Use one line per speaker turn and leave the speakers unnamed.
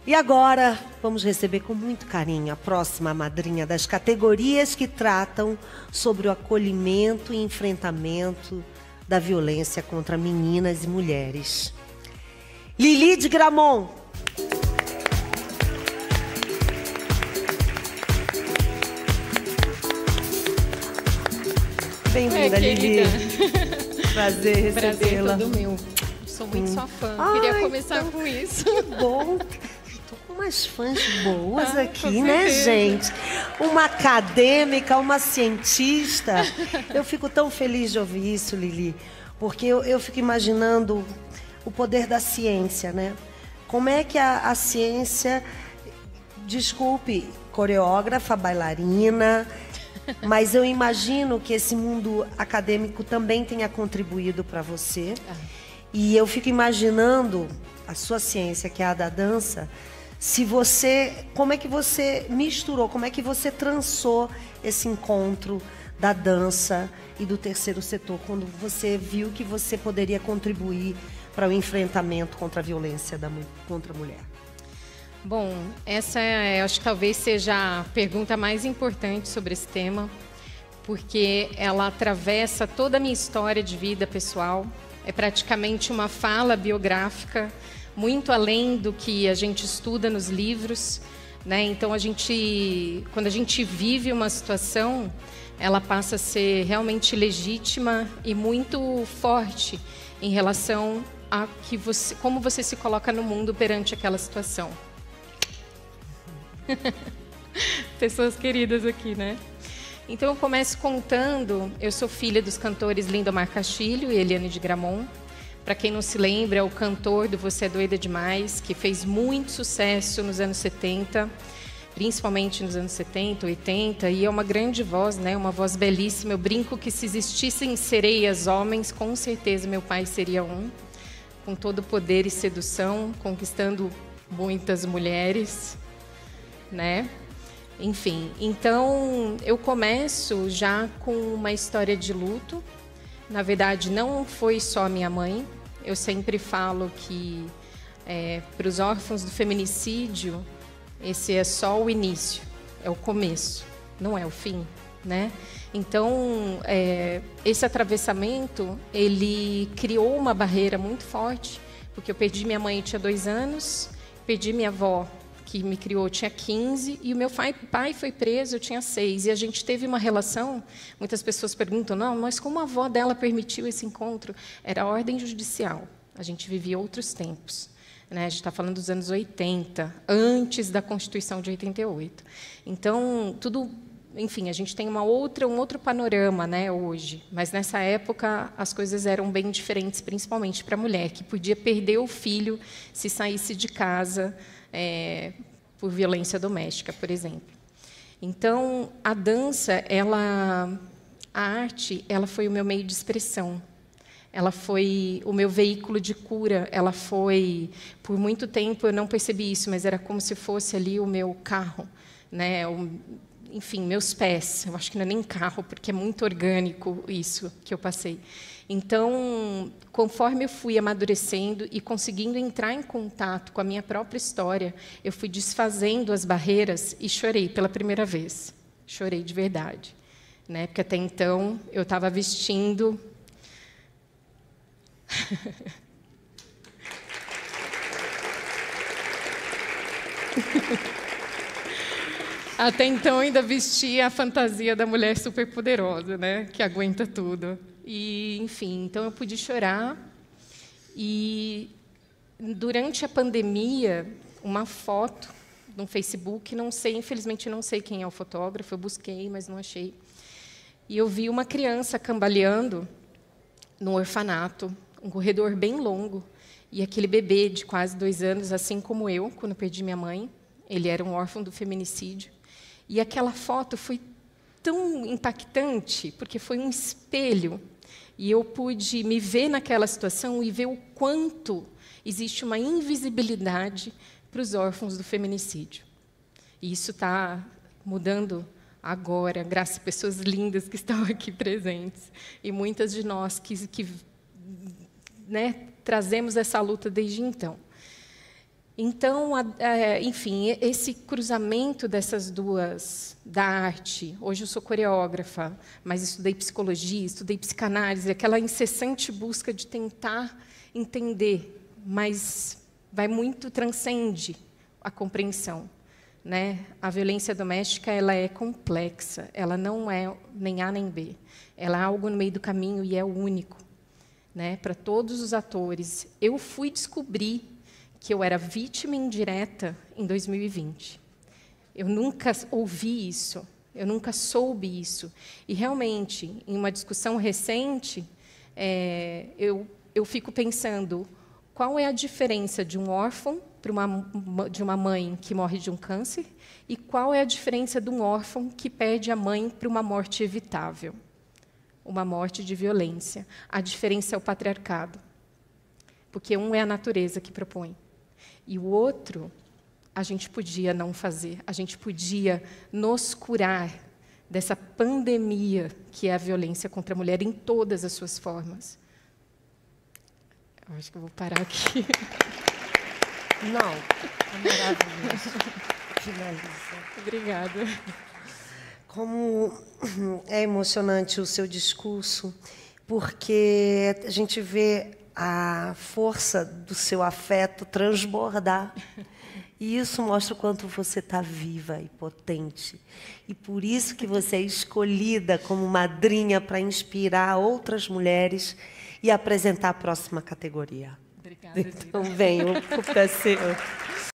E agora, vamos receber com muito carinho a próxima madrinha das categorias que tratam sobre o acolhimento e enfrentamento da violência contra meninas e mulheres. Lili de Gramont. Bem-vinda, Lili. Prazer recebê-la.
Prazer todo meu. Sou muito sua fã. Queria começar com isso.
Que bom. Umas fãs boas aqui, né, gente? Uma acadêmica, uma cientista. Eu fico tão feliz de ouvir isso, Lili, porque eu fico imaginando o poder da ciência, né? Como é que a ciência, desculpe, coreógrafa, bailarina, mas eu imagino que esse mundo acadêmico também tenha contribuído para você. E eu fico imaginando a sua ciência, que é a da dança, como é que você misturou, como é que você trançou esse encontro da dança e do terceiro setor, quando você viu que você poderia contribuir para o enfrentamento contra a violência contra a mulher?
Bom, essa acho que talvez seja a pergunta mais importante sobre esse tema, porque ela atravessa toda a minha história de vida pessoal, é praticamente uma fala biográfica, muito além do que a gente estuda nos livros, né? Então, quando a gente vive uma situação, ela passa a ser realmente legítima e muito forte em relação a como você se coloca no mundo perante aquela situação. Pessoas queridas aqui, né? Então, eu começo contando, eu sou filha dos cantores Lindomar Castilho e Eliane de Gramont. Para quem não se lembra, é o cantor do Você é Doida Demais, que fez muito sucesso nos anos 70, principalmente nos anos 70, 80, e é uma grande voz, né? Uma voz belíssima. Eu brinco que se existissem sereias homens, com certeza meu pai seria um, com todo poder e sedução, conquistando muitas mulheres, né? Enfim, então eu começo já com uma história de luto. Na verdade, não foi só a minha mãe. Eu sempre falo que, para os órfãos do feminicídio, esse é só o início, é o começo, não é o fim, né? Então, esse atravessamento, ele criou uma barreira muito forte, porque eu perdi minha mãe, eu tinha 2 anos, perdi minha avó, que me criou, tinha 15, e o meu pai foi preso, eu tinha 6. E a gente teve uma relação, muitas pessoas perguntam, não, mas como a avó dela permitiu esse encontro? Era a ordem judicial, a gente vivia outros tempos. Né? A gente está falando dos anos 80, antes da Constituição de 88. Então, enfim, a gente tem um outro panorama, né, hoje. Mas, nessa época, as coisas eram bem diferentes, principalmente para a mulher, que podia perder o filho se saísse de casa, por violência doméstica, por exemplo. Então, a dança, a arte, ela foi o meu meio de expressão. Ela foi o meu veículo de cura. Ela foi, por muito tempo, eu não percebi isso, mas era como se fosse ali o meu carro, né? Enfim, meus pés. Eu acho que não é nem carro, porque é muito orgânico isso que eu passei. Então, conforme eu fui amadurecendo e conseguindo entrar em contato com a minha própria história, eu fui desfazendo as barreiras e chorei pela primeira vez. Chorei de verdade, né? Porque até então eu estava vestindo até então ainda vestia a fantasia da mulher superpoderosa, né? Que aguenta tudo. E, enfim, então eu pude chorar. E, durante a pandemia, uma foto no Facebook, infelizmente não sei quem é o fotógrafo, eu busquei, mas não achei. E eu vi uma criança cambaleando no orfanato, um corredor bem longo, e aquele bebê de quase 2 anos, assim como eu, quando perdi minha mãe, ele era um órfão do feminicídio. E aquela foto foi tão impactante, porque foi um espelho. E eu pude me ver naquela situação e ver o quanto existe uma invisibilidade para os órfãos do feminicídio. E isso está mudando agora, graças a pessoas lindas que estão aqui presentes. E muitas de nós que né, trazemos essa luta desde então. Então, enfim, esse cruzamento dessas duas, da arte, hoje eu sou coreógrafa, mas estudei psicologia, estudei psicanálise, aquela incessante busca de tentar entender, mas transcende a compreensão, né? A violência doméstica, ela é complexa, ela não é nem A nem B, ela é algo no meio do caminho e é único, né? Para todos os atores. Eu fui descobrir que eu era vítima indireta em 2020. Eu nunca ouvi isso, eu nunca soube isso. E, realmente, em uma discussão recente, eu fico pensando qual é a diferença de um órfão de uma mãe que morre de um câncer e qual é a diferença de um órfão que perde a mãe para uma morte evitável, uma morte de violência. A diferença é o patriarcado, porque um é a natureza que propõe. E o outro, a gente podia não fazer, a gente podia nos curar dessa pandemia que é a violência contra a mulher em todas as suas formas. Eu acho que eu vou parar aqui.
Não, é maravilhoso. Finaliza.
Obrigada.
Como é emocionante o seu discurso, porque a gente vê a força do seu afeto transbordar. E isso mostra o quanto você está viva e potente. E por isso que você é escolhida como madrinha para inspirar outras mulheres e apresentar a próxima categoria.
Obrigada,
então, venha, o público é seu.